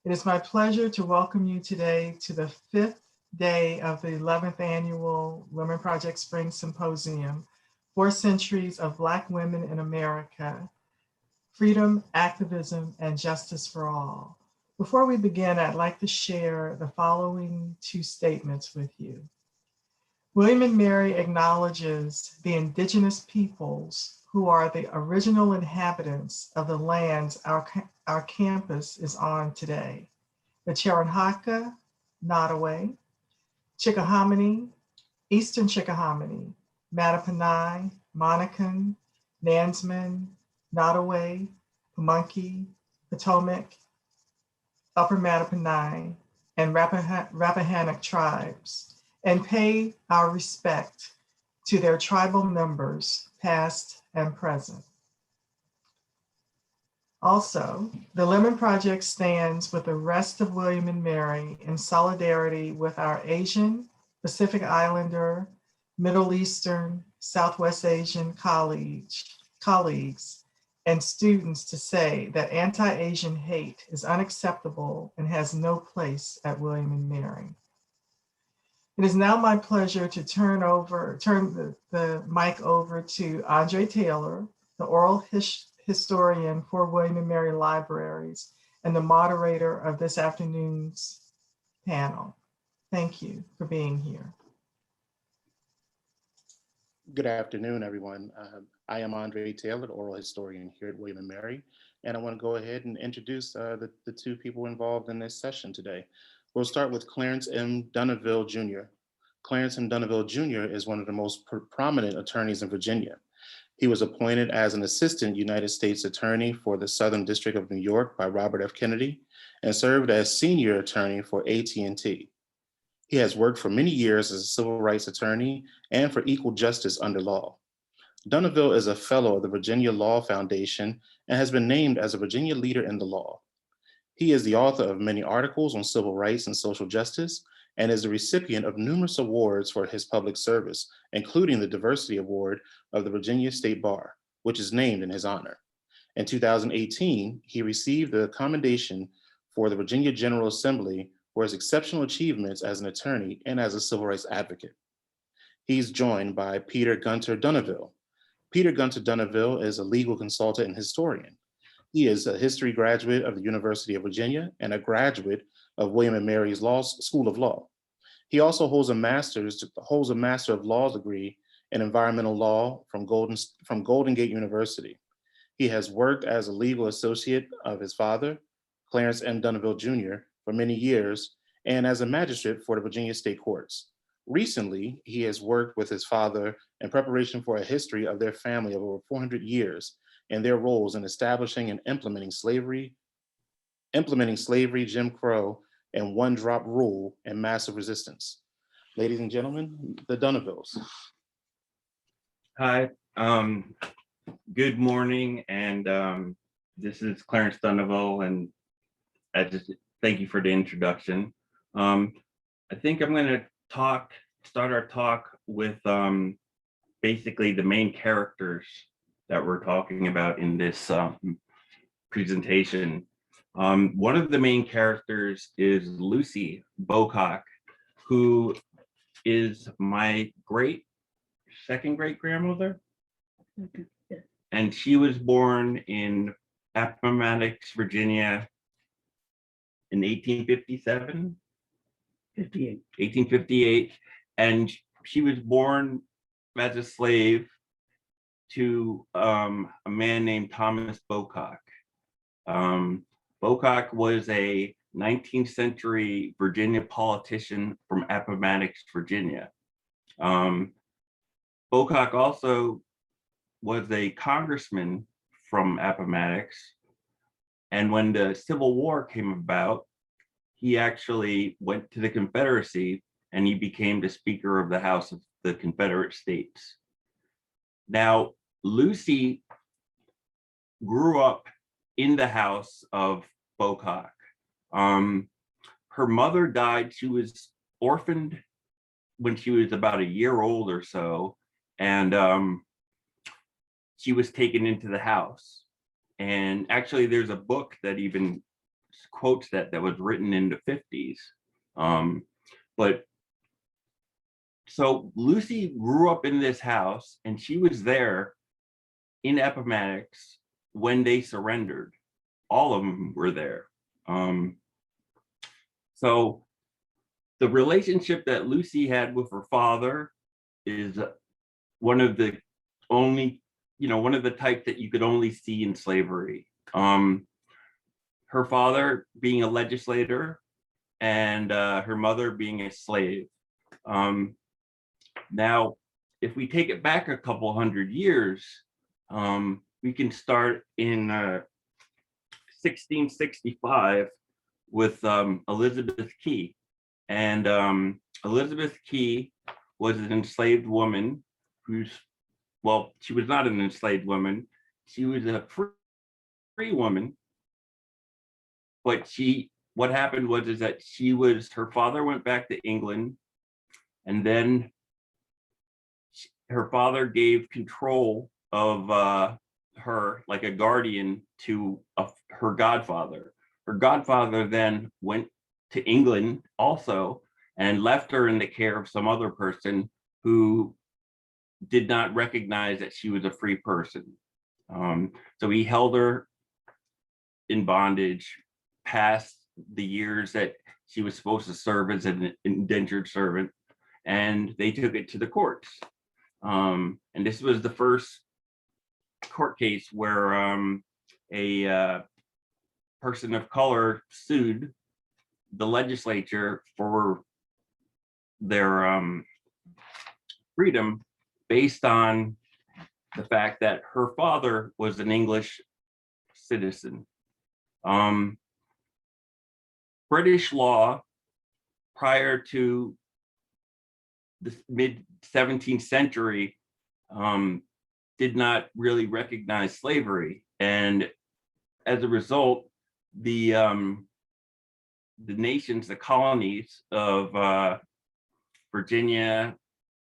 It is my pleasure to welcome you today to the fifth day of the 11th annual Women Project Spring Symposium, 4 Centuries of Black Women in America, Freedom, Activism, and Justice for All. Before we begin, I'd like to share the following 2 statements with you. William and Mary acknowledges the indigenous peoples who are the original inhabitants of the lands our campus is on today. The Cherokee'ka, Nottoway, Chickahominy, Eastern Chickahominy, Mattaponi, Monacan, Nansemond, Nottoway, Pamunkey, Potomac, Upper Mattaponi, and Rappahannock tribes, and pay our respect to their tribal members, past and present. Also, the Lemon Project stands with the rest of William and Mary in solidarity with our Asian, Pacific Islander, Middle Eastern, Southwest Asian colleagues, and students to say that anti-Asian hate is unacceptable and has no place at William and Mary. It is now my pleasure to turn the mic over to Andre Taylor, the oral historian for William and Mary Libraries and the moderator of this afternoon's panel. Thank you for being here. Good afternoon, everyone. I am Andre Taylor, the oral historian here at William and Mary, and I want to go ahead and introduce the 2 people involved in this session today. We'll start with Clarence M. Dunnaville Jr. Clarence M. Dunnaville Jr. is one of the most prominent attorneys in Virginia. He was appointed as an assistant United States attorney for the Southern District of New York by Robert F. Kennedy and served as senior attorney for AT&T. He has worked for many years as a civil rights attorney and for equal justice under law. Dunnaville is a fellow of the Virginia Law Foundation and has been named as a Virginia leader in the law. He is the author of many articles on civil rights and social justice and is the recipient of numerous awards for his public service, including the Diversity Award of the Virginia State Bar, which is named in his honor. In 2018, he received the commendation for the Virginia General Assembly for his exceptional achievements as an attorney and as a civil rights advocate. He's joined by Peter Gunter Dunnaville. Peter Gunter Dunnaville is a legal consultant and historian. He is a history graduate of the University of Virginia and a graduate of William and Mary's School of Law. He also holds a Master of Laws degree in environmental law from Golden Gate University. He has worked as a legal associate of his father, Clarence M. Dunnaville Jr., for many years, and as a magistrate for the Virginia State Courts. Recently, he has worked with his father in preparation for a history of their family of over 400 years and their roles in establishing and implementing slavery, Jim Crow, and one-drop rule and massive resistance. Ladies and gentlemen, the Dunnavilles. Hi, good morning, and this is Clarence Dunnaville, and I just thank you for the introduction. I think I'm going to start our talk with basically the main characters that we're talking about in this presentation. One of the main characters is Lucy Bocock, who is my second great grandmother. And she was born in Appomattox, Virginia in 1857? 1858. And she was born as a slave to a man named Thomas Bocock. Bocock was a 19th century Virginia politician from Appomattox, Virginia. Bocock also was a congressman from Appomattox. And when the Civil War came about, he actually went to the Confederacy and he became the Speaker of the House of the Confederate States. Now, Lucy grew up in the house of Bocock. Her mother died. She was orphaned when she was about a year old or so, and she was taken into the house. And actually, there's a book that even quotes that was written in the 50s. But so Lucy grew up in this house, and she was there in Appomattox when they surrendered. All of them were there. So the relationship that Lucy had with her father is one of the only, one of the type that you could only see in slavery. Her father being a legislator and her mother being a slave. Now, if we take it back a couple hundred years, we can start in 1665 with Elizabeth Key. And Elizabeth Key was an enslaved woman she was not an enslaved woman. She was a free woman. But what happened was that her father went back to England, and then her father gave control of her, like a guardian, to her godfather. Her godfather then went to England also and left her in the care of some other person who did not recognize that she was a free person. So he held her in bondage past the years that she was supposed to serve as an indentured servant, and they took it to the courts. And this was the first court case where a person of color sued the legislature for their freedom based on the fact that her father was an English citizen. British law prior to the mid-17th century did not really recognize slavery, and as a result, the nations, the colonies of Virginia,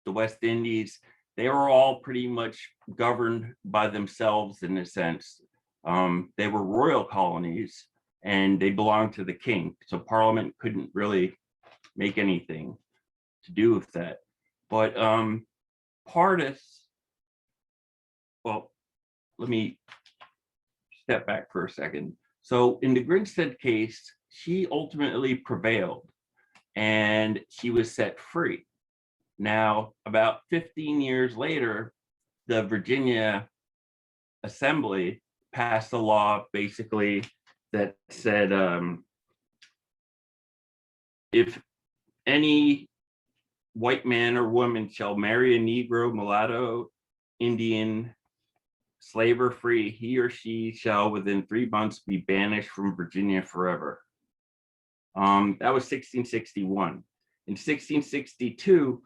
the West Indies, they were all pretty much governed by themselves in a sense. They were royal colonies, and they belonged to the king, so Parliament couldn't really make anything to do with that. But Pardis, let me step back for a second. So in the Grinstead case, she ultimately prevailed and she was set free. Now, about 15 years later, the Virginia Assembly passed a law basically that said if any white man or woman shall marry a Negro, mulatto, Indian, slave or free, he or she shall within 3 months be banished from Virginia forever. That was 1661. In 1662,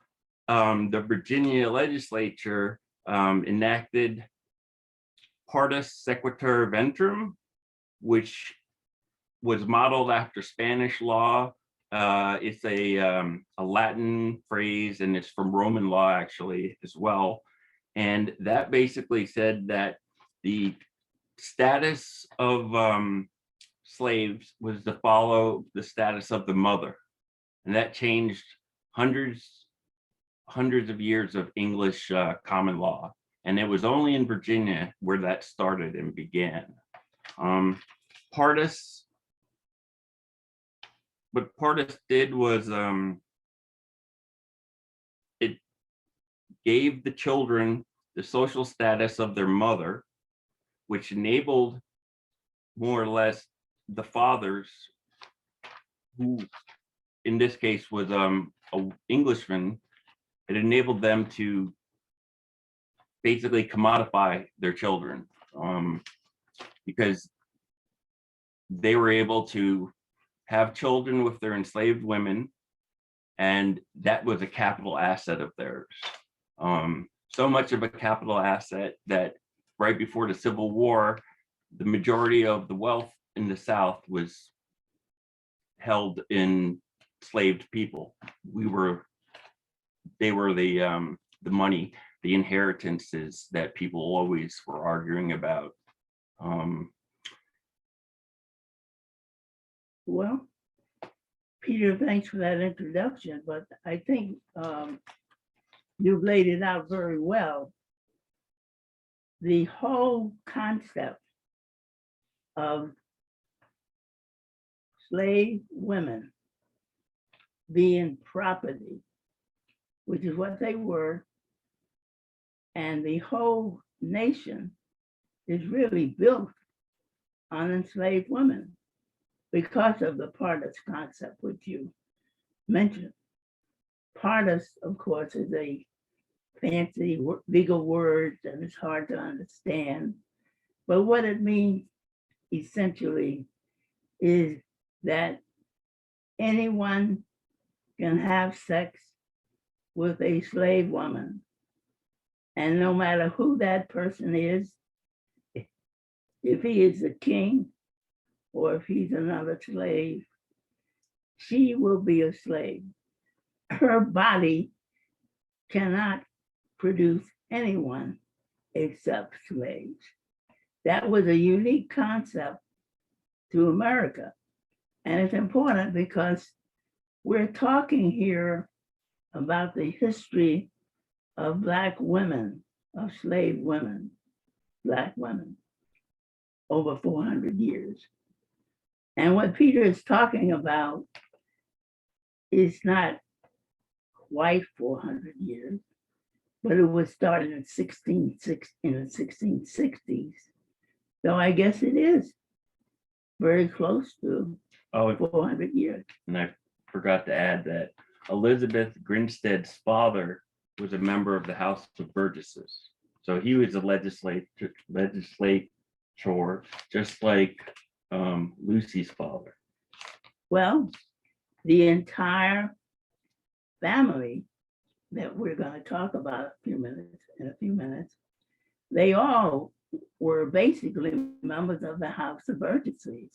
the Virginia legislature enacted Partus Sequitur Ventrum, which was modeled after Spanish law. It's a Latin phrase, and it's from Roman law actually as well. And that basically said that the status of slaves was to follow the status of the mother. And that changed hundreds of years of English common law. And it was only in Virginia where that started and began. Pardis, what Pardis did was it gave the children the social status of their mother, which enabled more or less the fathers, who in this case was an Englishman. It enabled them to basically commodify their children because they were able to have children with their enslaved women, and that was a capital asset of theirs. So much of a capital asset that right before the Civil War, the majority of the wealth in the South was held in enslaved people. They were the money, the inheritances that people always were arguing about. Well, Peter, thanks for that introduction, but I think you've laid it out very well. The whole concept of slave women being property, which is what they were, and the whole nation is really built on enslaved women because of the Partis concept, which you mentioned. Partis, of course, is a fancy legal word and it's hard to understand. But what it means essentially is that anyone can have sex with a slave woman. And no matter who that person is, if he is a king or if he's another slave, she will be a slave. Her body cannot produce anyone except slaves. That was a unique concept to America. And it's important because we're talking here about the history of Black women, of slave women, Black women, over 400 years. And what Peter is talking about is not quite 400 years, but it was started in the 1660s. So I guess it is very close to 400 years. And I forgot to add that Elizabeth Grinstead's father was a member of the House of Burgesses. So he was a legislator, just like Lucy's father. Well, the entire family that we're going to talk about in a few minutes, they all were basically members of the House of Burgesses.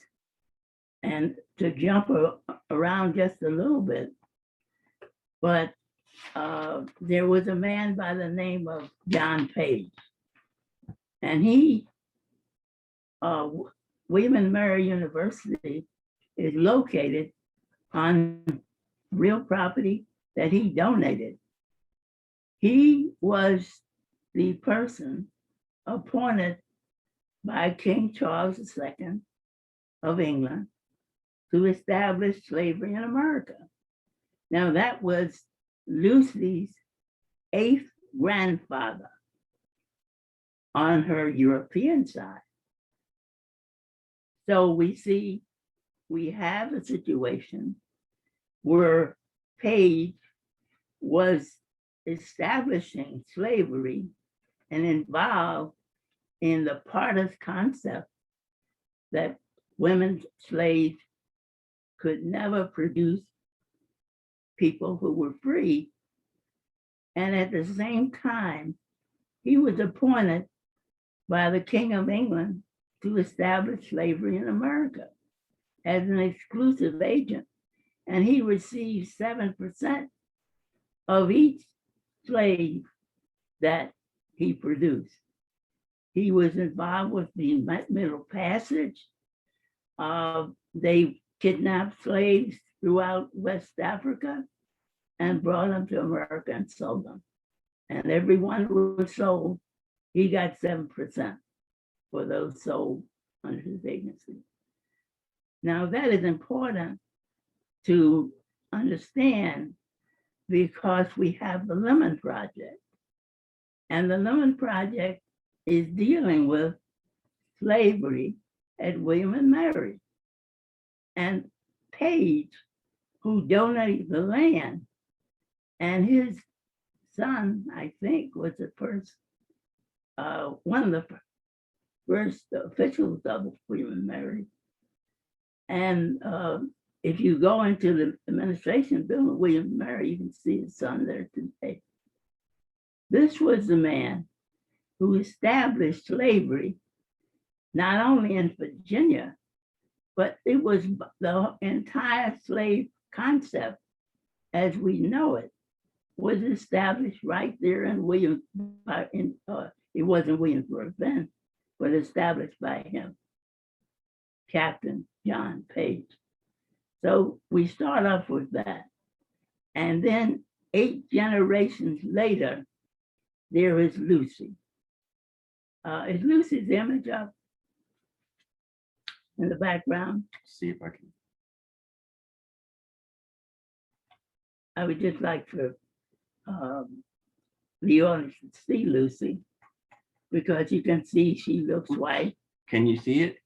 And to jump around just a little bit, but there was a man by the name of John Page, and he, William and Mary University is located on real property that he donated. He was the person appointed by King Charles II of England to establish slavery in America. Now that was Lucy's 8th grandfather on her European side. So we have a situation where Page was establishing slavery and involved in the Partis concept that women slaves could never produce people who were free. And at the same time, he was appointed by the King of England to establish slavery in America as an exclusive agent. And he received 7% of each slave that he produced. He was involved with the Middle Passage. They kidnapped slaves throughout West Africa and brought them to America and sold them. And everyone who was sold, he got 7% for those sold under his agency. Now that is important to understand because we have the Lemon Project. And the Lemon Project is dealing with slavery at William and Mary. And Page, who donated the land, and his son, I think, was the first, one of the first officials of William and Mary. And if you go into the administration building, William and Mary, you can see his son there today. This was the man who established slavery, not only in Virginia, but it was the entire slave concept as we know it was established right there in it wasn't Williamsburg then, but established by him, Captain John Page. So we start off with that. And then 8 generations later, there is Lucy. Is Lucy's image up in the background? See if I can. I would just like for the audience to see Lucy, because you can see she looks white. Can you see it?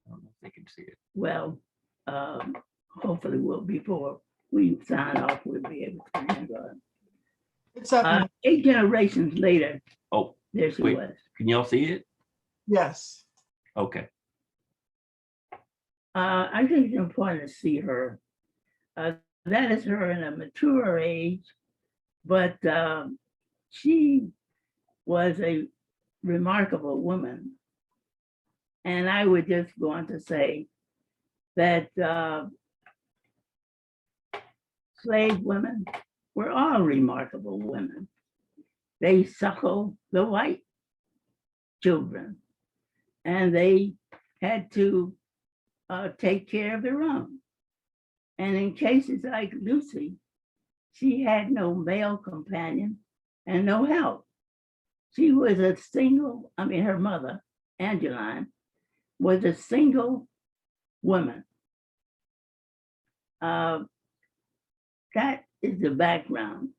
I don't know if they can see it. Well, hopefully before we sign off, we'll be able to handle it. It's up. 8 generations later, Oh, there she wait. was. Can y'all see it? Yes. Okay. I think it's important to see her. That is her in a mature age, but she was a remarkable woman. And I would just go on to say that slave women were all remarkable women. They suckled the white children, and they had to take care of their own. And in cases like Lucy, she had no male companion and no help. She was a single, her mother, Angeline, was a single woman. That is the background.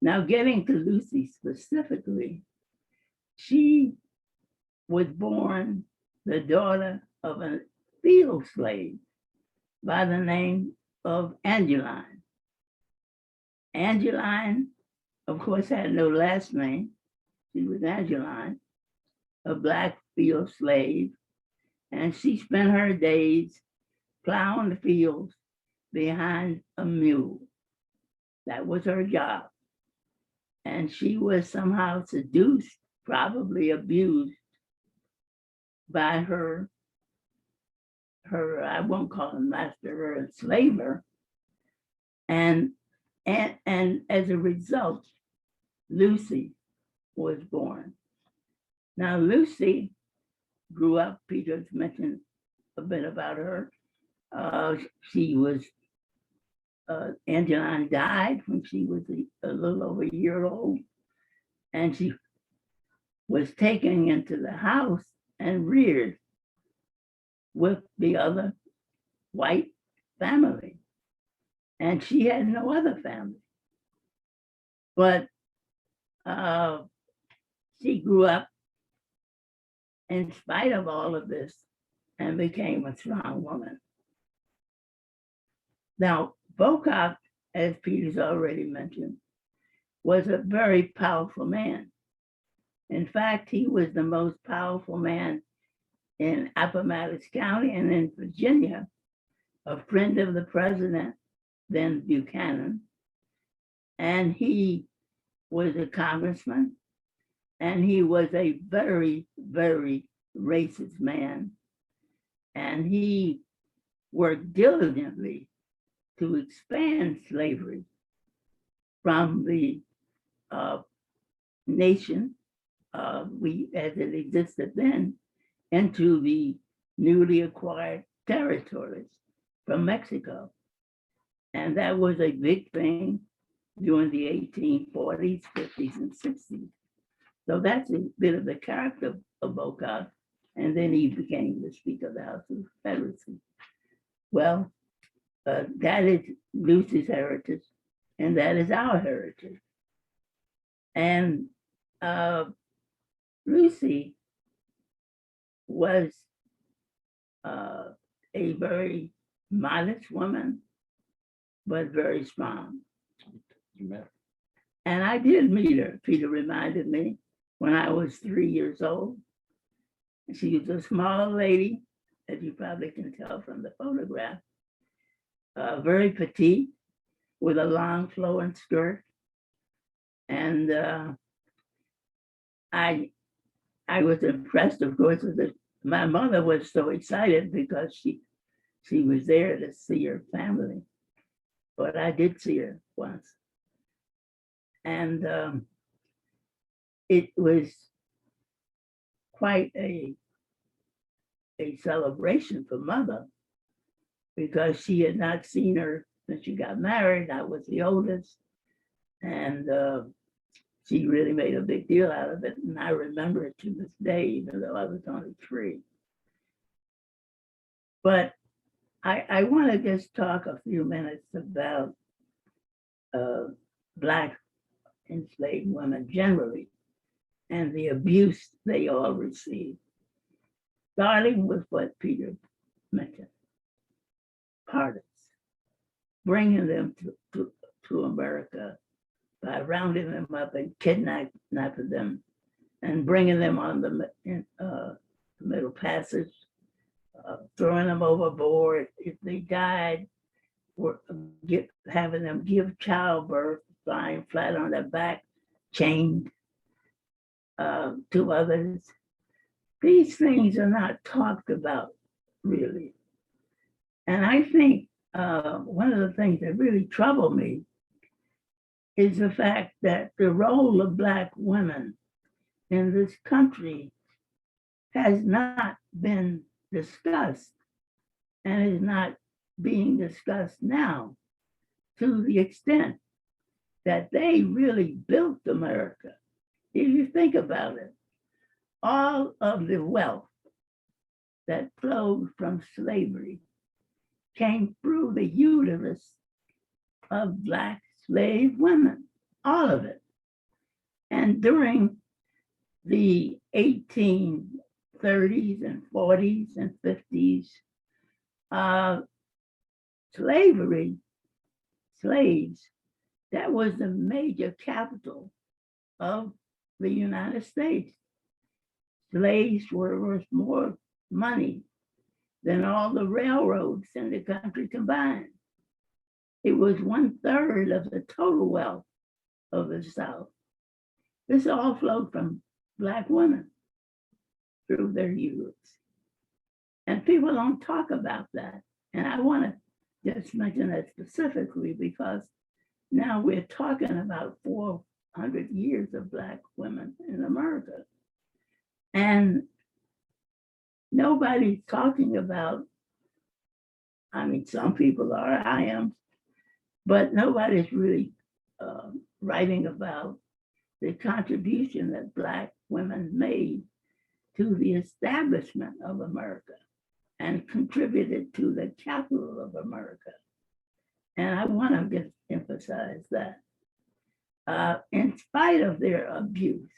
Now, getting to Lucy specifically, she was born the daughter of a field slave by the name of Angeline. Angeline, of course, had no last name. She was Angeline, a Black field slave, and she spent her days plowing the fields behind a mule. That was her job. And she was somehow seduced, probably abused by her, I won't call him master, her enslaver. And as a result, Lucy was born. Now, Lucy grew up, Peter's mentioned a bit about her. She was, Angeline died when she was a little over a year old, and she was taken into the house and reared with the other white family. And she had no other family. But she grew up in spite of all of this and became a strong woman. Now, Bocock, as Peter's already mentioned, was a very powerful man. In fact, he was the most powerful man in Appomattox County and in Virginia, a friend of the president, then Buchanan. And he was a congressman, and he was a very, very racist man. And he worked diligently to expand slavery from the nation, as it existed then, into the newly acquired territories from Mexico. And that was a big thing during the 1840s, 50s, and 60s. So that's a bit of the character of Bocock. And then he became the Speaker of the House of Confederacy. Well, that is Lucy's heritage, and that is our heritage. And Lucy was a very modest woman, but very strong. You met her. And I did meet her, Peter reminded me, when I was 3 years old. She was a small lady, as you probably can tell from the photograph, very petite, with a long flowing skirt. And I was impressed, of course, that my mother was so excited because she was there to see her family. But I did see her once. And it was quite a celebration for Mother because she had not seen her since she got married. I was the oldest, and she really made a big deal out of it. And I remember it to this day, even though I was only 3. But I want to just talk a few minutes about Black enslaved women generally and the abuse they all received. Starting with what Peter mentioned, parties, bringing them to America by rounding them up and kidnapping them and bringing them on the Middle Passage, throwing them overboard if they died, or having them give childbirth, lying flat on their back, chained to others. These things are not talked about really. And I think one of the things that really trouble me is the fact that the role of Black women in this country has not been discussed and is not being discussed now, to the extent that they really built America. If you think about it, all of the wealth that flowed from slavery came through the uterus of Black slave women, all of it. And during the 1830s and 40s and 50s, slaves, that was the major capital of the United States. Slaves were worth more money than all the railroads in the country combined. It was 1/3 of the total wealth of the South. This all flowed from Black women through their uterus. And people don't talk about that. And I want to just mention that specifically because now we're talking about 400 years of Black women in America. And nobody's talking about, I mean, some people are, I am, but nobody's really writing about the contribution that Black women made to the establishment of America and contributed to the capital of America. And I want to just emphasize that. In spite of their abuse,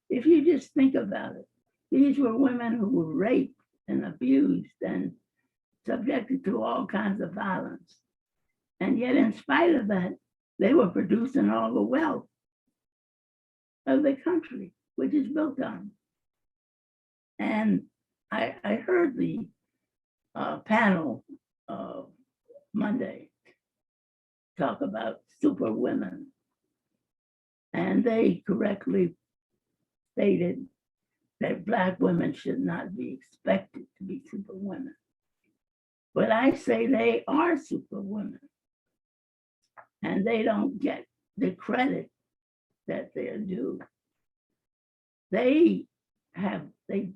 if you just think about it, these were women who were raped and abused and subjected to all kinds of violence. And yet, in spite of that, they were producing all the wealth of the country, which is built on. And I heard the panel Monday talk about super women. And they correctly stated that Black women should not be expected to be super women. But I say they are super women. And they don't get the credit that they're due. They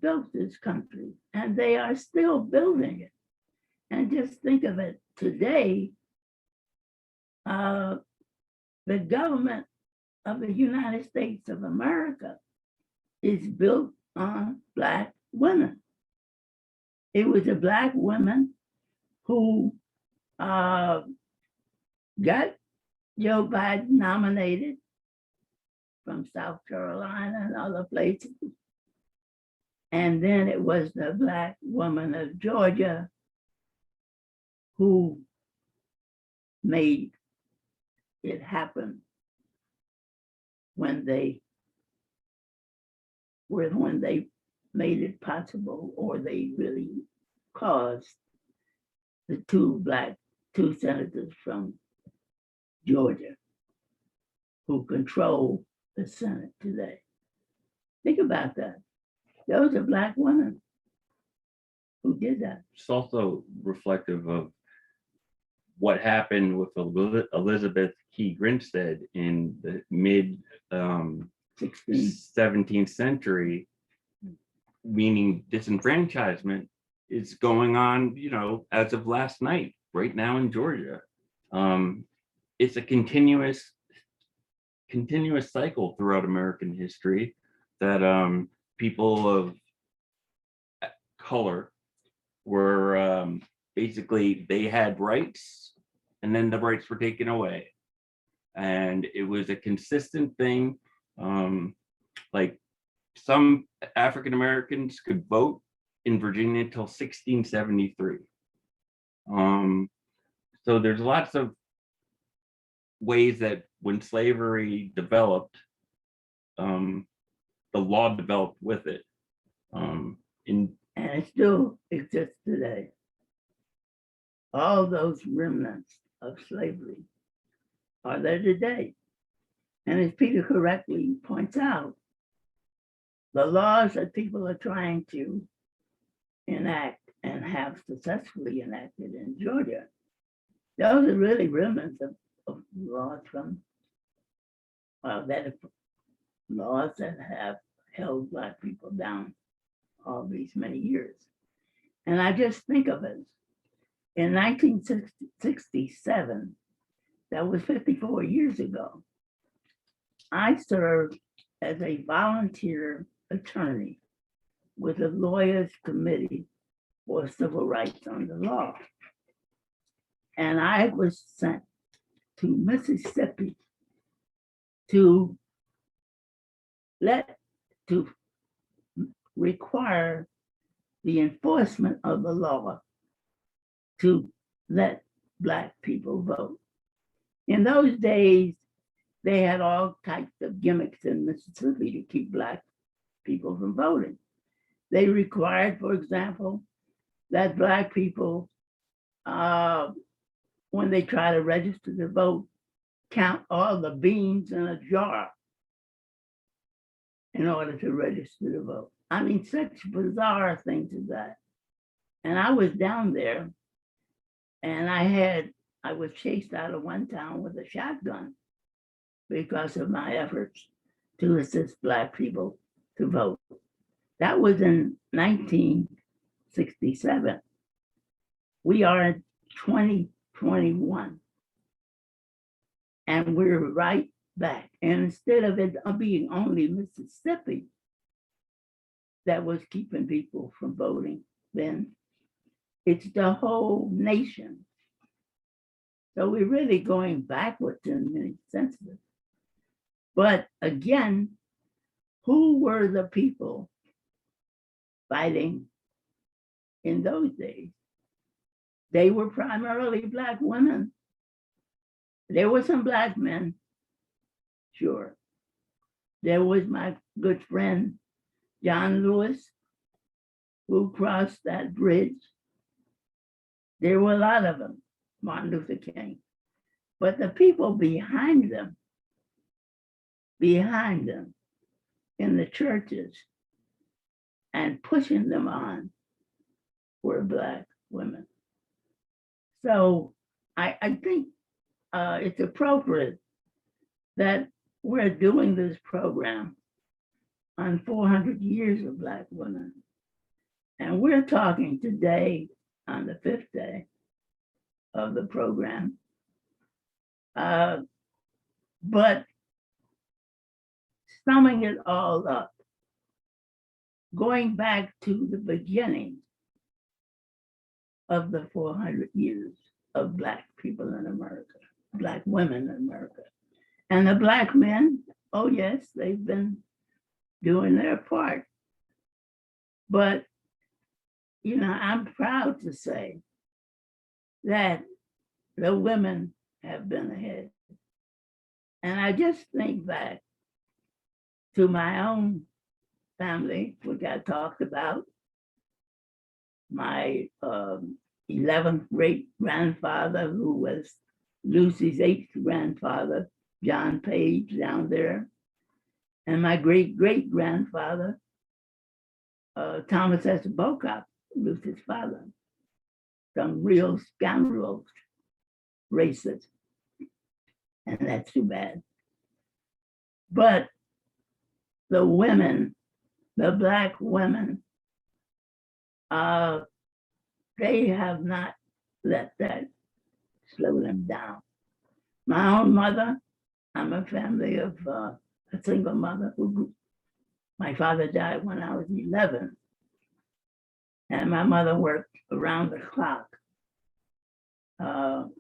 built this country and they are still building it. And just think of it today, the government of the United States of America is built on Black women. It was a Black woman who got Joe Biden nominated from South Carolina and other places. And then it was the Black woman of Georgia who made it happen when they made it possible, or they really caused the two senators from Georgia who control the Senate today. Think about that. Those are Black women who did that. It's also reflective of what happened with Elizabeth Key Grinstead in the mid 17th century, meaning disenfranchisement is going on, as of last night, right now in Georgia. It's a continuous cycle throughout American history that people of color were basically, they had rights and then the rights were taken away. And it was a consistent thing. Like some African Americans could vote in Virginia until 1673. So there's lots of ways that when slavery developed, the law developed with it. And it still exists today. All those remnants of slavery are there today. And as Peter correctly points out, the laws that people are trying to enact and have successfully enacted in Georgia, those are really remnants of laws from laws that have held Black people down all these many years. And I just think of it, in 1967, that was 54 years ago, I served as a volunteer attorney with the Lawyers Committee for Civil Rights under Law. And I was sent to Mississippi to require the enforcement of the law to let Black people vote. In those days, they had all types of gimmicks in Mississippi to keep Black people from voting. They required, for example, that Black people, when they try to register to vote, count all the beans in a jar in order to register to vote. I mean, such bizarre things as that. And I was down there and I was chased out of one town with a shotgun because of my efforts to assist Black people to vote. That was in 1967. We are in 2021. And we're right back. And instead of it being only Mississippi that was keeping people from voting then, it's the whole nation. So we're really going backwards in many senses. But again, who were the people fighting in those days? They were primarily Black women. There were some Black men, sure. There was my good friend, John Lewis, who crossed that bridge. There were a lot of them, Martin Luther King. But the people behind them in the churches and pushing them on were Black women. So I think it's appropriate that we're doing this program on 400 years of Black women. And we're talking today on the 5th day of the program. But summing it all up, going back to the beginning of the 400 years of Black people in America, Black women in America. And the Black men, oh yes, they've been doing their part. But, I'm proud to say that the women have been ahead. And I just think back to my own family, which I talked about, my 11th great grandfather, who was Lucy's 8th grandfather, John Page, down there, and my great great grandfather, Thomas S. Bocock, Lucy's father, some real scoundrels, racist, and that's too bad. But the women, the Black women, they have not let that slow them down. My own mother, I'm a family of a single mother my father died when I was 11. And my mother worked around the clock.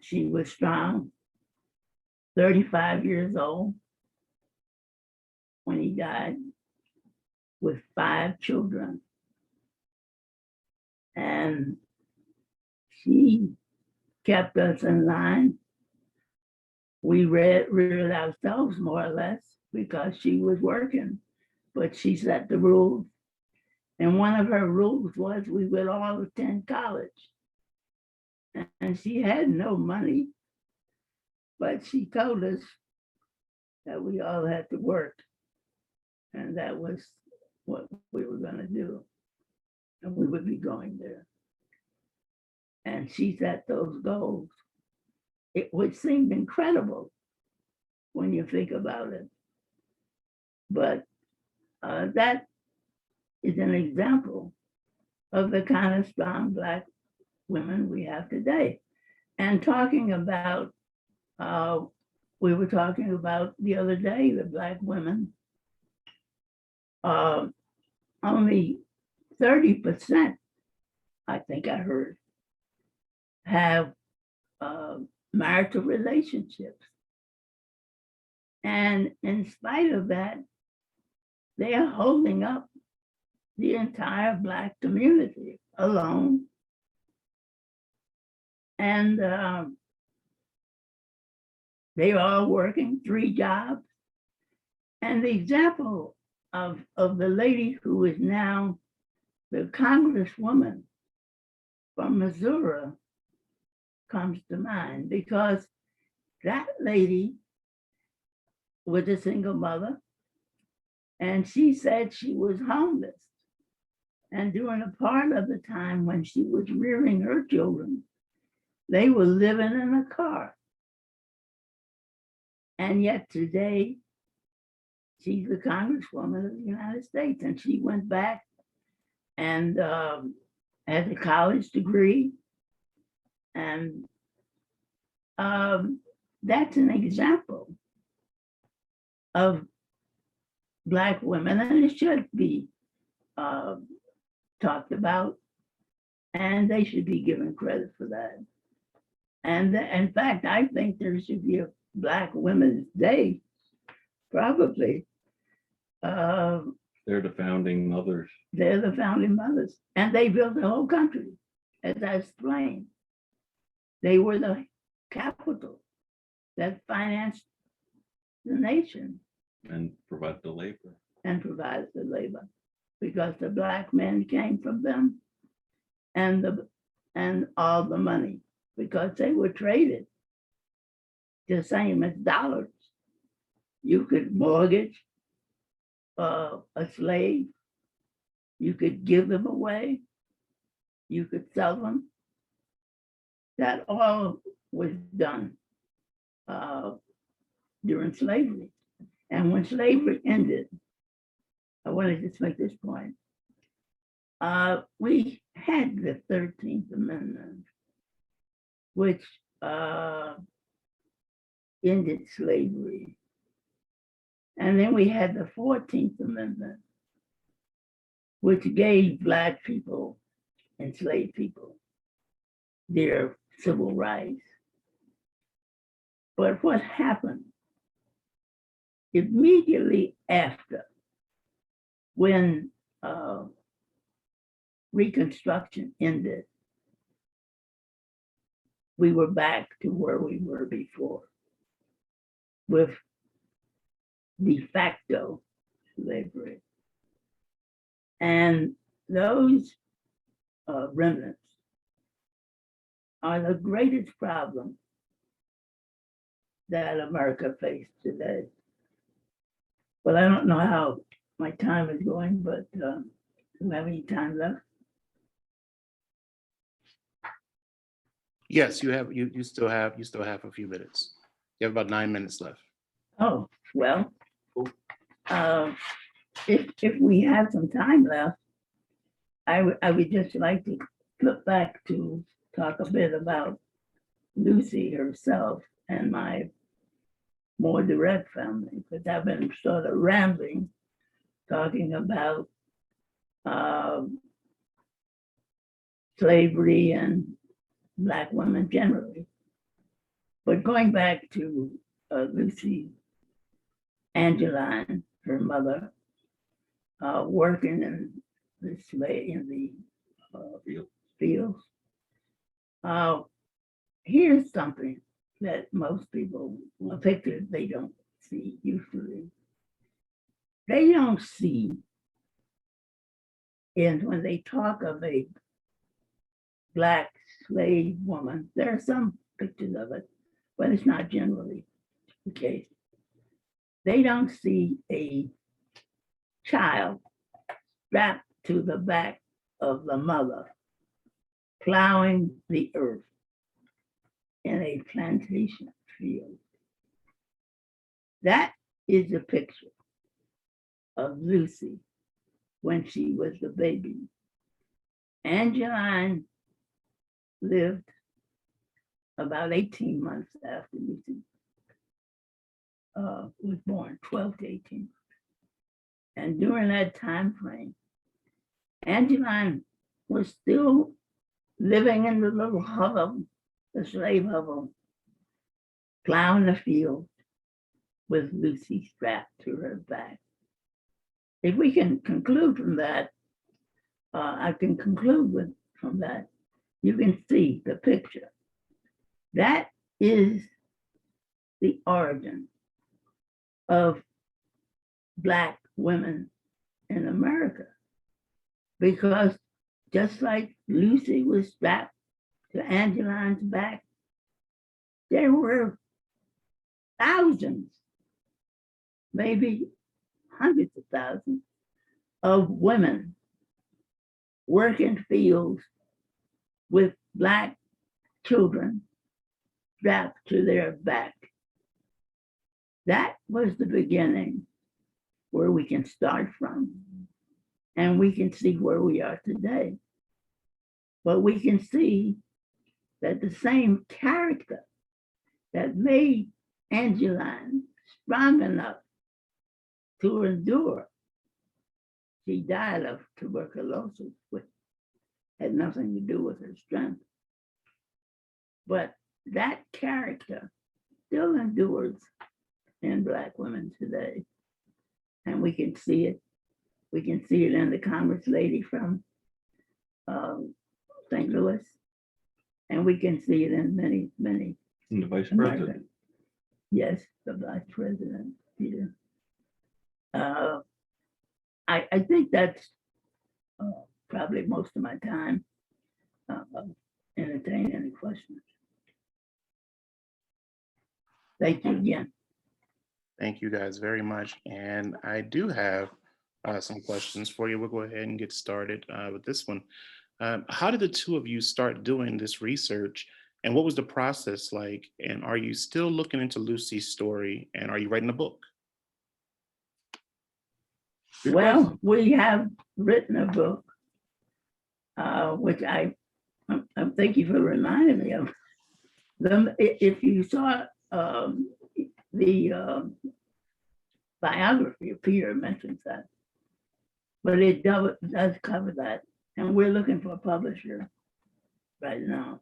She was strong, 35 years old when he died, with 5 children. And she kept us in line. We reared ourselves more or less because she was working, but she set the rules. And one of her rules was we would all attend college. And she had no money, but she told us that we all had to work. And that was what we were going to do. And we would be going there. And she set those goals. It would seem incredible when you think about it. But that is an example of the kind of strong Black women we have today. And talking about, we were talking about the other day, the Black women, only 30%, I think I heard, have marital relationships. And in spite of that, they are holding up the entire Black community alone. And they are all working 3 jobs. And the example of the lady who is now the congresswoman from Missouri comes to mind, because that lady was a single mother, and she said she was homeless. And during a part of the time when she was rearing her children, they were living in a car. And yet today, she's the Congresswoman of the United States, and she went back and has a college degree. And that's an example of Black women, and it should be talked about, and they should be given credit for that. And in fact, I think there should be a Black Women's Day, probably. They're the founding mothers. They're the founding mothers, and they built the whole country, as I explained. They were the capital that financed the nation. And provide the labor. And provided the labor, because the Black men came from them, and all the money, because they were traded the same as dollars. You could mortgage a slave, you could give them away, you could sell them. That all was done during slavery. And when slavery ended, I want to just make this point. We had the 13th Amendment, which ended slavery. And then we had the 14th Amendment, which gave Black people, enslaved people, their civil rights. But what happened immediately after, when Reconstruction ended, we were back to where we were before, with de facto slavery. And those remnants are the greatest problem that America faces today. Well, I don't know how my time is going, but do you have any time left? Yes, you still have a few minutes. You have about 9 minutes left. Oh, well, if we have some time left, I would just like to flip back to talk a bit about Lucy herself and my more direct family, because I've been sort of rambling, talking about slavery and Black women generally. But going back to Lucy Angeline, her mother, working in the fields. Here's something that most people, a picture they don't see usually. They don't see, and when they talk of a Black slave woman, there are some pictures of it, but it's not generally the case. They don't see a child strapped to the back of the mother, plowing the earth in a plantation field. That is a picture of Lucy when she was a baby. Angeline lived about 18 months after Lucy was born, 12 to 18. And during that time frame, Angeline was still living in the little hovel, the slave hovel, plowing the field with Lucy strapped to her back. If we can conclude from that, I can conclude from that, you can see the picture. That is the origin of Black women in America. Because just like Lucy was strapped to Angeline's back, there were thousands, maybe hundreds of thousands of women working fields with Black children strapped to their back. That was the beginning where we can start from, and we can see where we are today. But we can see that the same character that made Angeline strong enough to endure, she died of tuberculosis, which had nothing to do with her strength. But that character still endures in Black women today. And we can see it. We can see it in the Congress lady from St. Louis. And we can see it in many, many. And the vice American. president. Yes, the vice president, Peter. I think that's probably most of my time. Entertain any questions. Thank you again. Thank you guys very much. And I do have some questions for you. We'll go ahead and get started with this one. How did the two of you start doing this research, and what was the process like? And are you still looking into Lucy's story, and are you writing a book? Good Well, question. we have written a book, which I'm thank you for reminding me of. If you saw the biography of Peter mentions that, but it does cover that, and we're looking for a publisher right now.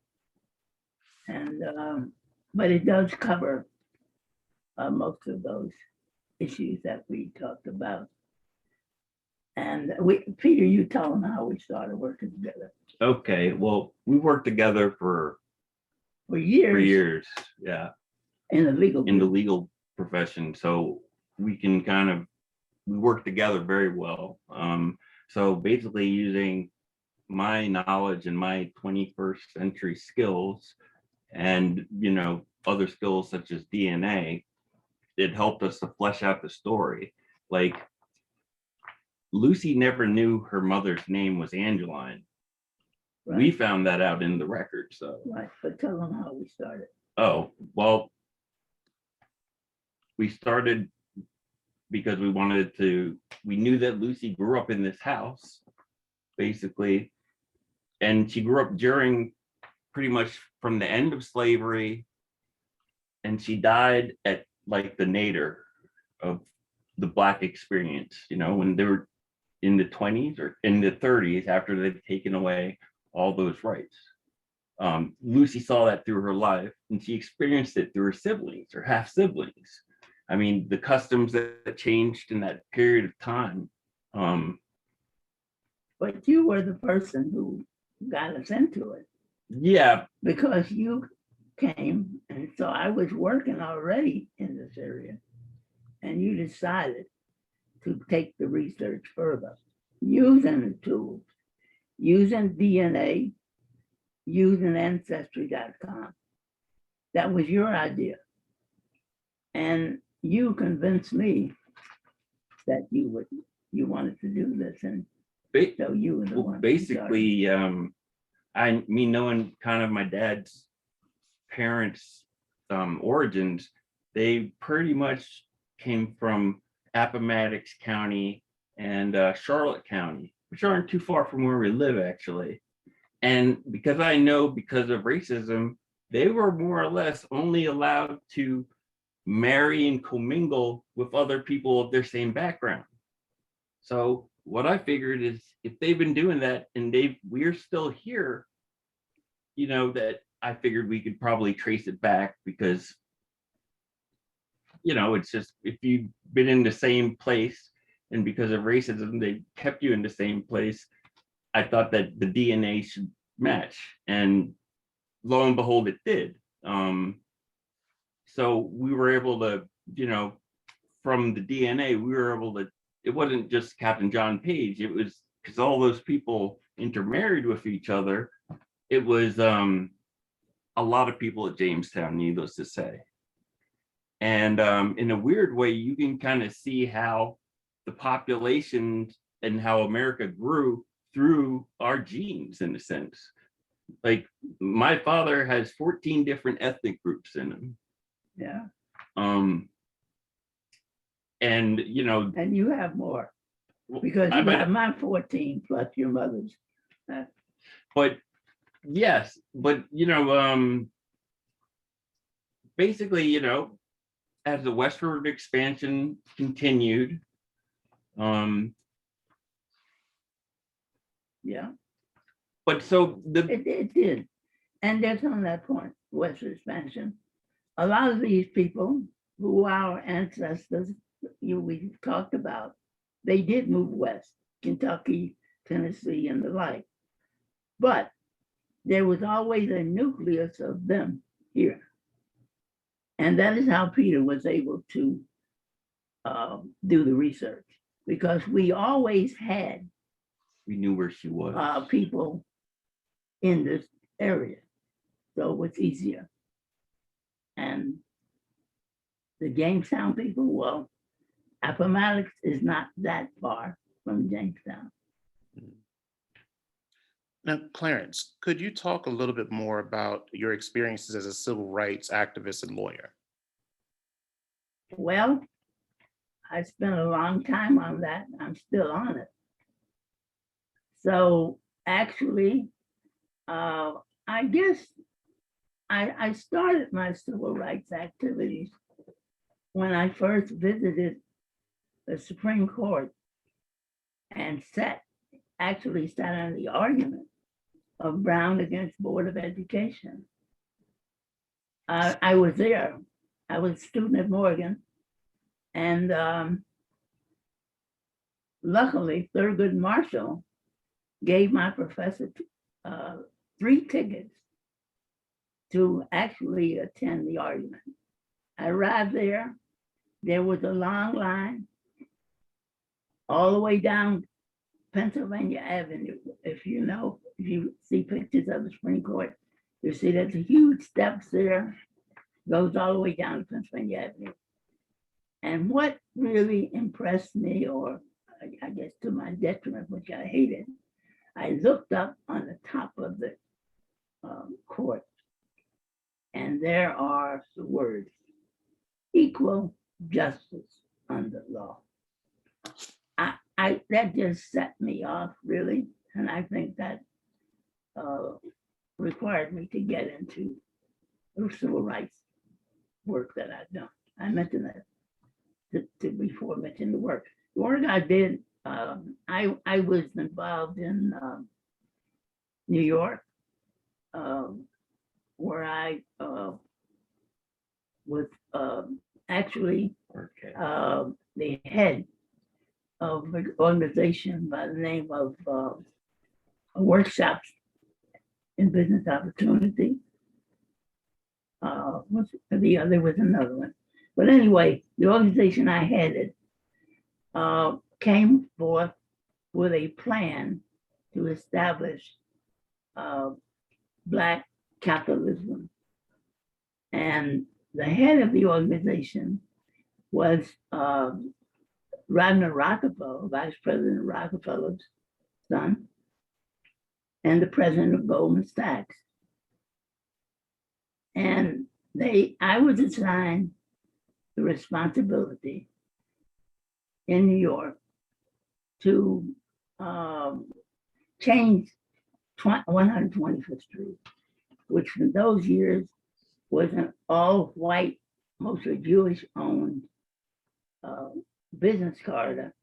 And but it does cover most of those issues that we talked about. And Peter, you tell them how we started working together. Okay, well, we worked together for years. For years, yeah, In the legal profession. So we can we work together very well. So basically using my knowledge and my 21st century skills and, other skills such as DNA, it helped us to flesh out the story. Like, Lucy never knew her mother's name was Angeline. Right. We found that out in the record. So Right, but tell them how we started. Oh, well, we started because we knew that Lucy grew up in this house, basically, and she grew up during pretty much from the end of slavery, and she died at like the nadir of the Black experience, you know, when they were in the 20s or in the 30s after they'd taken away all those rights. Lucy saw that through her life, and she experienced it through her siblings, her half siblings. I mean, the customs that changed in that period of time. But you were the person who got us into it Yeah, because you came, and so I was working already in this area, and you decided to take the research further, using the tools, using DNA, using Ancestry.com. That was your idea. And you convinced me that you wanted to do this. And so you were the well, one. basically, me knowing kind of my dad's parents' origins, they pretty much came from Appomattox County and Charlotte County, which aren't too far from where we live, actually. And because I know, because of racism, they were more or less only allowed to marry and commingle with other people of their same background. So what I figured is, if they've been doing that and we're still here, you know, that I figured we could probably trace it back, because, you know, it's just, if you've been in the same place and because of racism, they kept you in the same place, I thought that the DNA should match, and lo and behold, it did. So we were able to, you know, from the DNA, we were able to, it wasn't just Captain John Page, it was because all those people intermarried with each other. It was a lot of people at Jamestown, needless to say. And in a weird way, you can kind of see how the population and how America grew through our genes, in a sense. Like, my father has 14 different ethnic groups in him. Yeah. And, you know. And you have more, because you have my 14 plus your mother's. But yes, but, you know, basically, you know, as the westward expansion continued, yeah. But so it did. And that's on that point, westward expansion. A lot of these people who our ancestors we talked about, they did move west, Kentucky, Tennessee, and the like. But there was always a nucleus of them here. And that is how Peter was able to do the research, because we always had. We knew where she was. People in this area. So it was easier. And the Jamestown people, well, Appomattox is not that far from Jamestown. Now, Clarence, could you talk a little bit more about your experiences as a civil rights activist and lawyer? Well, I spent a long time on that. I'm still on it. So actually, I guess I started my civil rights activities when I first visited the Supreme Court and actually sat on the argument of Brown against Board of Education. I was there. I was a student at Morgan, and luckily Thurgood Marshall gave my professor 3 tickets to actually attend the argument. I arrived there. There was a long line all the way down Pennsylvania Avenue. If you see pictures of the Supreme Court, you see there's a huge steps there, goes all the way down to Pennsylvania Avenue. And what really impressed me, or I guess to my detriment, which I hated, I looked up on the top of the court, and there are the words, equal justice under law. That just set me off, really. And I think that required me to get into the civil rights work that I've done. I mentioned that before I mentioned the work. The work I did, I was involved in New York, where I was actually the head of an organization by the name of Workshops in Business Opportunity. There was another one. But anyway, the organization I headed came forth with a plan to establish Black capitalism. And the head of the organization was Rodney Rockefeller, Vice President Rockefeller's son, and the president of Goldman Sachs. And I was assigned the responsibility in New York to change 125th Street, which in those years was an all-white, mostly Jewish-owned business corridor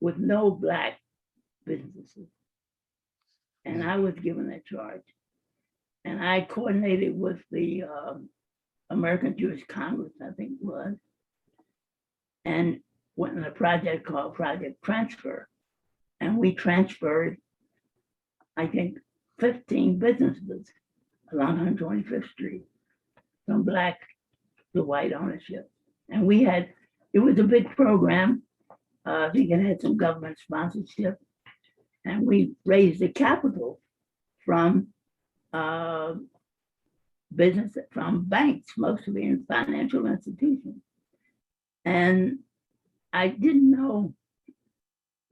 with no Black businesses. And I was given that charge. And I coordinated with the American Jewish Congress, I think it was, and went on a project called Project Transfer. And we transferred, I think, 15 businesses along 125th Street from Black to white ownership. And it was a big program. I think it had some government sponsorship. And we raised the capital from business, from banks, mostly in financial institutions. And I didn't know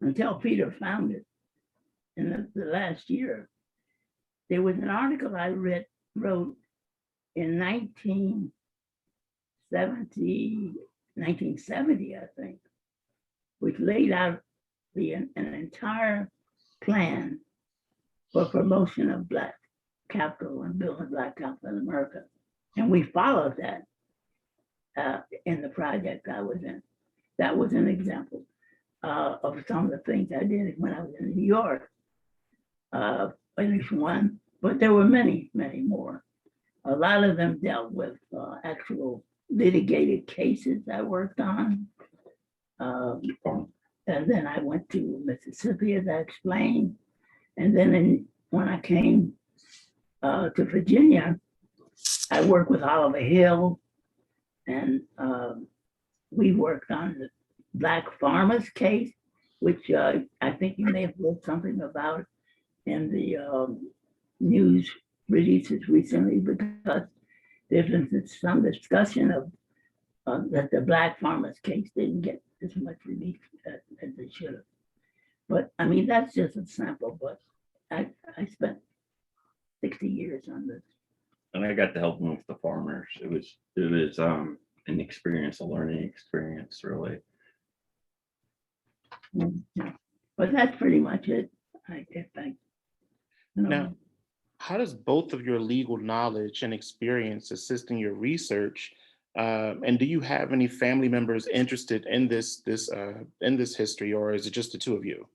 until Peter found it in the last year. There was an article I wrote in 1970, I think, which laid out an entire plan for promotion of Black capital and building Black capital in America. And we followed that in the project I was in. That was an example of some of the things I did when I was in New York. At least one, but there were many, many more. A lot of them dealt with actual litigated cases I worked on. And then I went to Mississippi, as I explained. And then when I came to Virginia, I worked with Oliver Hill, and we worked on the Black farmers case, which I think you may have wrote something about in the news releases recently, because there's been some discussion of that the Black farmers case didn't get as much relief as they should have. But I mean, that's just a sample, but I spent 60 years on this. And I got to help them with the farmers. It was an experience, a learning experience, really. Yeah. But that's pretty much it. I think. Now, how does both of your legal knowledge and experience assist in your research? And do you have any family members interested in this history, or is it just the two of you?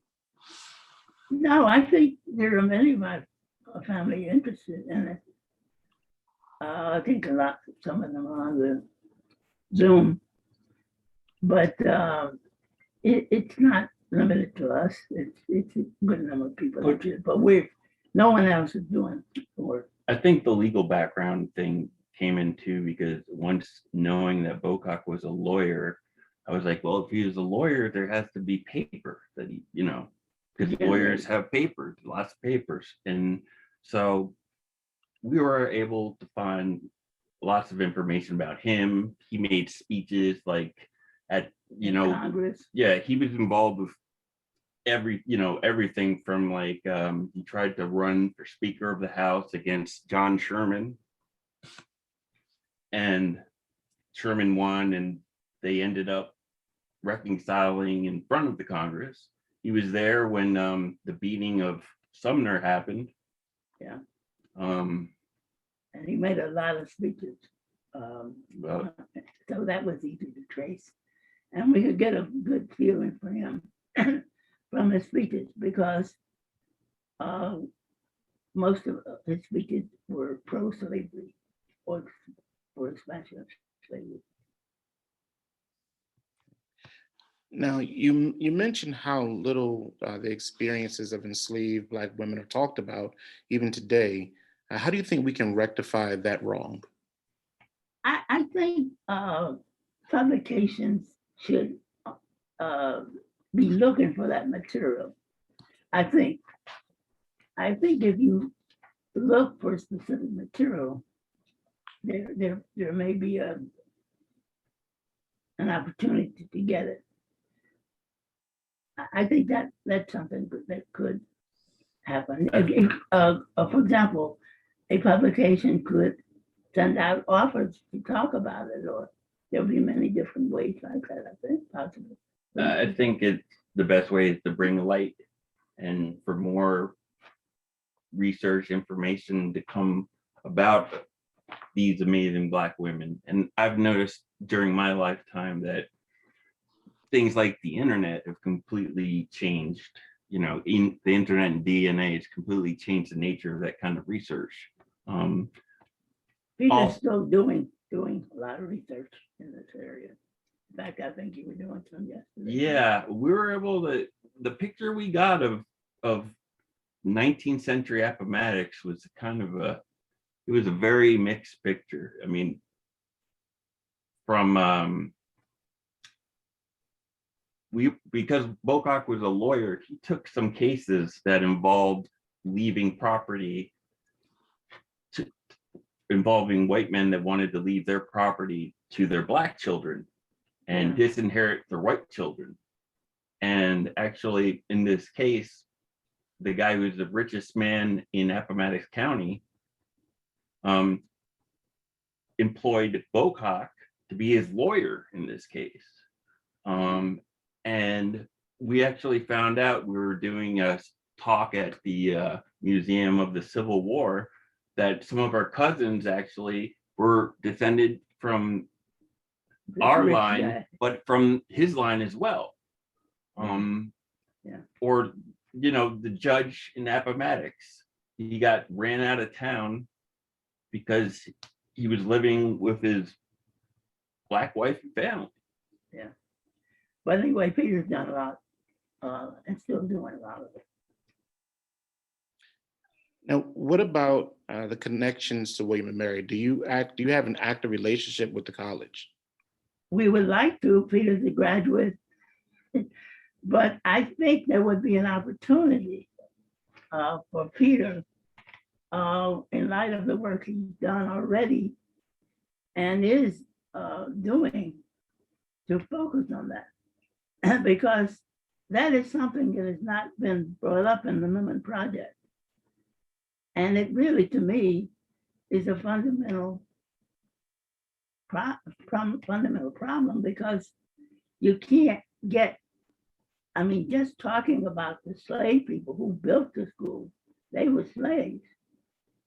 No, I think there are many of my family interested in it. I think some of them are on the Zoom, but it's not limited to us. It's a good number of people interested, but no one else is doing the work. I think the legal background thing came in too, because once knowing that Bocock was a lawyer, I was like, well, if he was a lawyer, there has to be paper that he, because lawyers have papers, lots of papers. And so we were able to find lots of information about him. He made speeches like at, Congress. Yeah, he was involved with everything from like, he tried to run for Speaker of the House against John Sherman. And Sherman won, and they ended up reconciling in front of the Congress. He was there when the beating of Sumner happened, Yeah. Um, And he made a lot of speeches. Well- So that was easy to trace. And we could get a good feeling for him from his speeches because most of his speeches were pro-slavery or for expansion of slavery. Now, you mentioned how little the experiences of enslaved Black women are talked about even today. How do you think we can rectify that wrong? I think publications should be looking for that material. I think if you look for specific material, there may be an opportunity to get it. I think that's something that could happen. For example, a publication could send out offers to talk about it, or there'll be many different ways like that, I think, possibly. I think it's the best way is to bring light and for more research information to come about these amazing Black women. And I've noticed during my lifetime that things like the internet have completely changed, you know, in the internet and DNA has completely changed the nature of that kind of research. Peter's still doing a lot of research in this area. In fact, I think you were doing some yesterday. Yeah, we were able to, the picture we got of 19th century Appomattox was kind of it was a very mixed picture. I mean, from because Bocock was a lawyer, he took some cases that involved leaving property involving white men that wanted to leave their property to their Black children and disinherit their white children. And actually, in this case, the guy who's the richest man in Appomattox County employed Bocock to be his lawyer in this case. And we actually found out, we were doing a talk at the Museum of the Civil War, that some of our cousins actually were descended from our line, but from his line as well. Or, you know, the judge in Appomattox, he got ran out of town because he was living with his Black wife and family. Yeah. But anyway, Peter's done a lot and still doing a lot of it. Now, what about the connections to William and Mary? Do you have an active relationship with the college? We would like to. Peter's a graduate, but I think there would be an opportunity for Peter in light of the work he's done already and is doing, to focus on that, because that is something that has not been brought up in the Women Project. And it really, to me, is a fundamental problem, because you can't get, I mean, just talking about the slave people who built the school, they were slaves,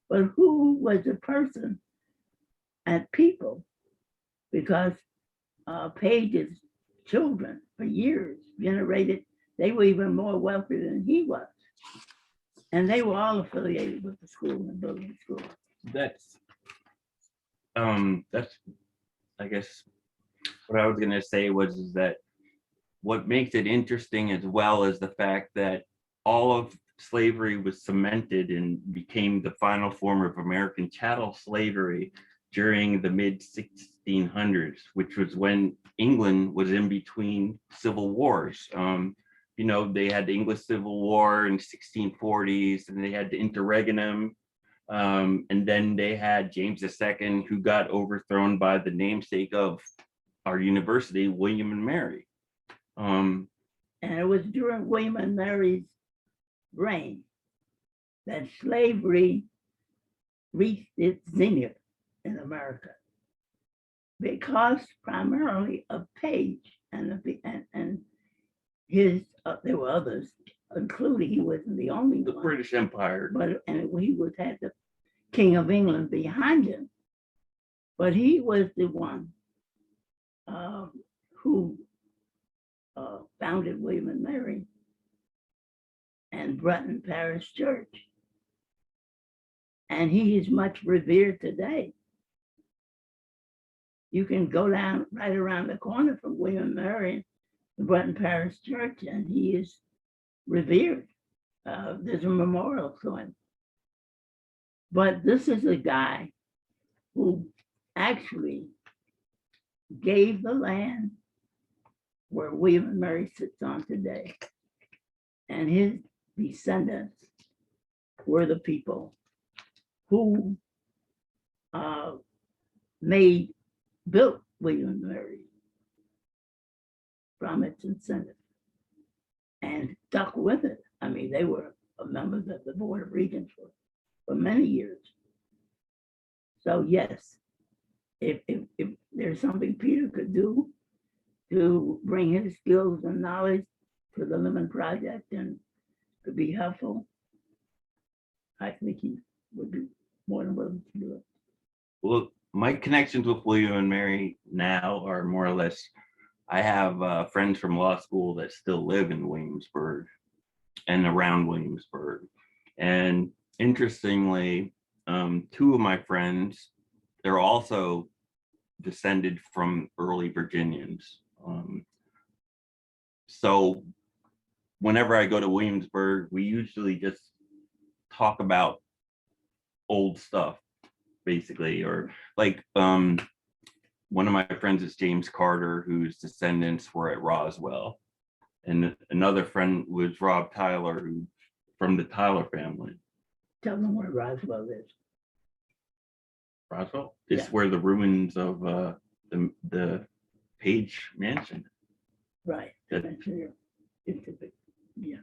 but who was the person and people? Because Page's children for years generated, they were even more wealthy than he was. And they were all affiliated with the school and building the school. That's I guess what I was gonna say is that what makes it interesting as well is the fact that all of slavery was cemented and became the final form of American chattel slavery during the mid 1600s, which was when England was in between civil wars. You know, they had the English Civil War in 1640s, and they had the interregnum, and then they had James II, who got overthrown by the namesake of our university, William and Mary. And it was during William and Mary's reign that slavery reached its zenith in America, because primarily of Page and his, there were others, including, he wasn't the only The one, British Empire. but, and he had the King of England behind him. But he was the one who founded William and Mary and Bretton Parish Church. And he is much revered today. You can go down right around the corner from William and Mary, the Bretton Parish Church, and he is revered. There's a memorial to him. But this is a guy who actually gave the land where William and Mary sits on today. And his descendants were the people who built William and Mary from its incentive and stuck with it. I mean, they were members of the Board of Regents for many years. So yes, if there's something Peter could do to bring his skills and knowledge to the Lemon Project and to be helpful, I think he would be more than willing to do it. Well, my connections with William and Mary now are more or less, I have friends from law school that still live in Williamsburg and around Williamsburg. And interestingly, two of my friends, they're also descended from early Virginians. So whenever I go to Williamsburg, we usually just talk about old stuff, basically, or like one of my friends is James Carter, whose descendants were at Roswell, and another friend was Rob Tyler, who from the Tyler family. Tell them where Roswell is. Roswell? It's Yeah. where the ruins of the Page Mansion. Right. That- That's here. It's a big, yeah.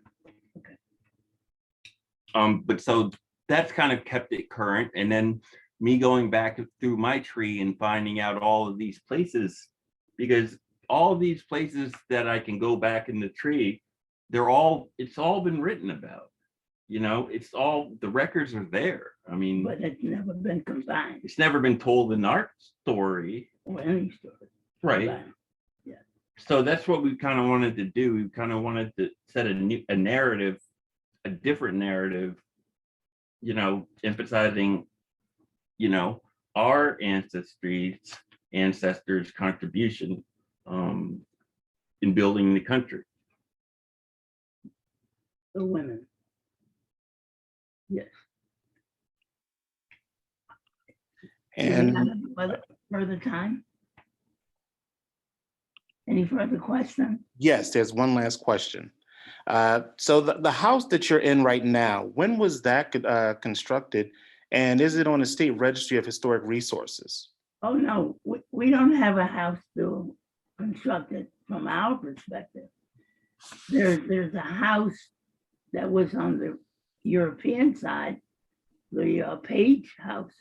But so that's kind of kept it current. And then me going back through my tree and finding out all of these places, because all of these places that I can go back in the tree, it's all been written about. You know, it's all, the records are there. I mean, But it's never been combined it's never been told in our story. or any story. Right. combined. So that's what we kind of wanted to do. We kind of wanted to set a narrative, a different narrative, you know, emphasizing, you know, our ancestors' contribution in building the country. The women. Yes. And Further time? Any further questions? yes, there's one last question. So the house that you're in right now, when was that constructed? And is it on the State Registry of Historic Resources? Oh, no, we don't have a house still constructed from our perspective. There's a house that was on the European side, the Page House.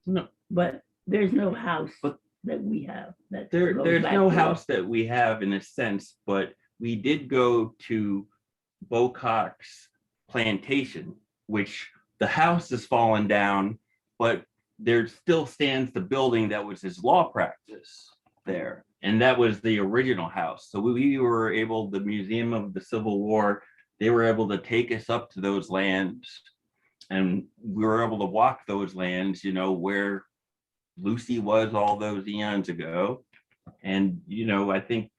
No. But there's no house But that we have. That There's goes back no to- house that we have in a sense, but we did go to Bocock's plantation, which the house has fallen down, but there still stands the building that was his law practice there. And that was the original house. So we were able, the Museum of the Civil War, they were able to take us up to those lands. And we were able to walk those lands, you know, where Lucy was all those eons ago. And, you know, I think.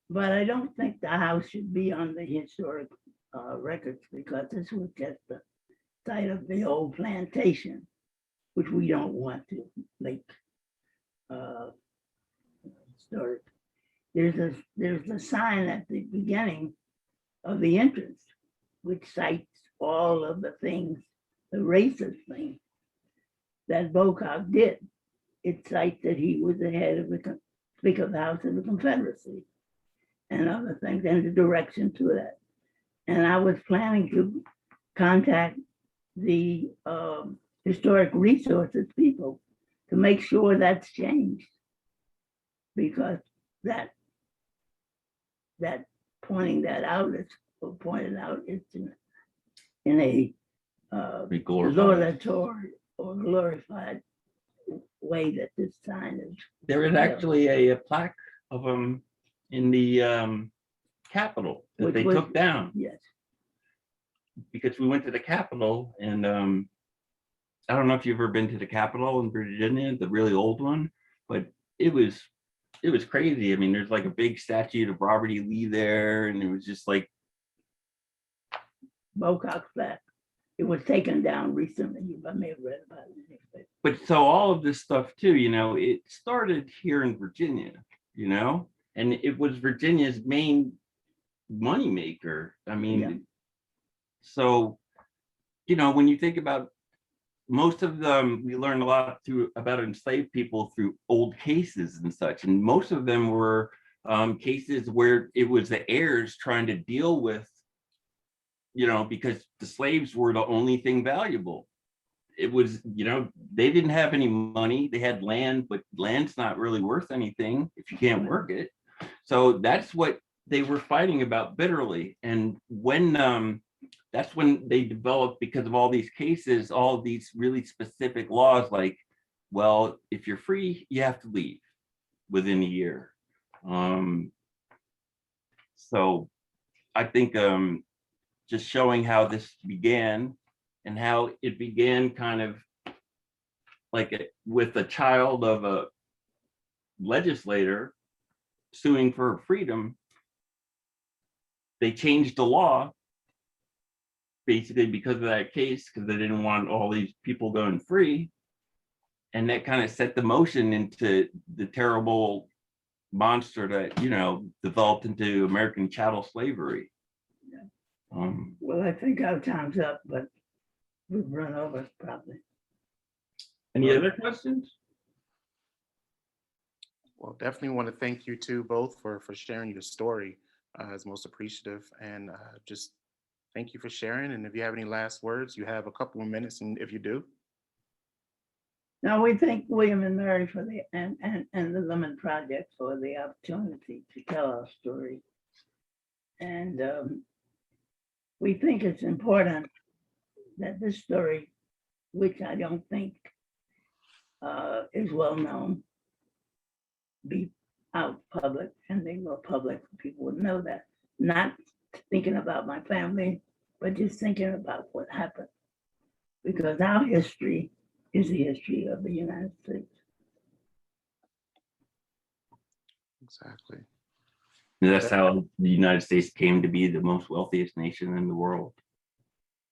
But I don't think the house should be on the historic records, because this was just the site of the old plantation, which we don't want to make historic. There's a sign at the beginning of the entrance, which cites all of the things, the racist things that Bocock did. It cites that he was the head of the Speaker of the House of the Confederacy and other things, and the direction to that. And I was planning to contact the historic resources people to make sure that's changed, because that pointing that out is pointed out, it's in a We glorify. laudatory or glorified way that this sign is. There is actually a plaque of them in the Capitol that Which they was- took down Yes, because we went to the Capitol, and I don't know if you've ever been to the Capitol in Virginia, the really old one, but it was crazy. I mean, there's like a big statue of Robert E. Lee there, and it was just like, Bocock flat. It was taken down recently. You may have read about it. but so all of this stuff too, you know, it started here in Virginia, you know, and it was Virginia's main moneymaker. I mean, Yeah. so, you know, when you think about most of them, we learned a lot about enslaved people through old cases and such, and most of them were cases where it was the heirs trying to deal with, you know, because the slaves were the only thing valuable. It was, you know, they didn't have any money. They had land, but land's not really worth anything if you can't work it. So that's what they were fighting about bitterly. And when that's when they developed, because of all these cases, all of these really specific laws, like, well, if you're free, you have to leave within a year. So I think just showing how this began and how it began kind of like with a child of a legislator suing for freedom. They changed the law basically because of that case, because they didn't want all these people going free. And that kind of set the motion into the terrible monster that, you know, developed into American chattel slavery. Well, I think our time's up, but we've run over probably. Any other questions? Well, definitely want to thank you two both for sharing your story. It's most appreciative, and just thank you for sharing. And if you have any last words, you have a couple of minutes, and if you do. Now, we thank William and Mary for the and the Lemon Project for the opportunity to tell our story. And we think it's important that this story, which I don't think is well known, be out public, and they go public. People would know that. Not thinking about my family, but just thinking about what happened. Because our history is the history of the United States. Exactly. That's how the United States came to be the most wealthiest nation in the world.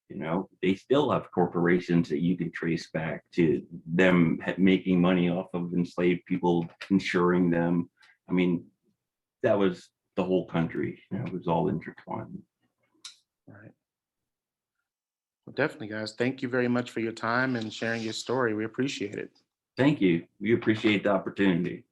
You know, they still have corporations that you can trace back to them making money off of enslaved people, insuring them. I mean, that was the whole country. You know, it was all intertwined. All right. Well, definitely, guys. Thank you very much for your time and sharing your story. We appreciate it. Thank you. We appreciate the opportunity.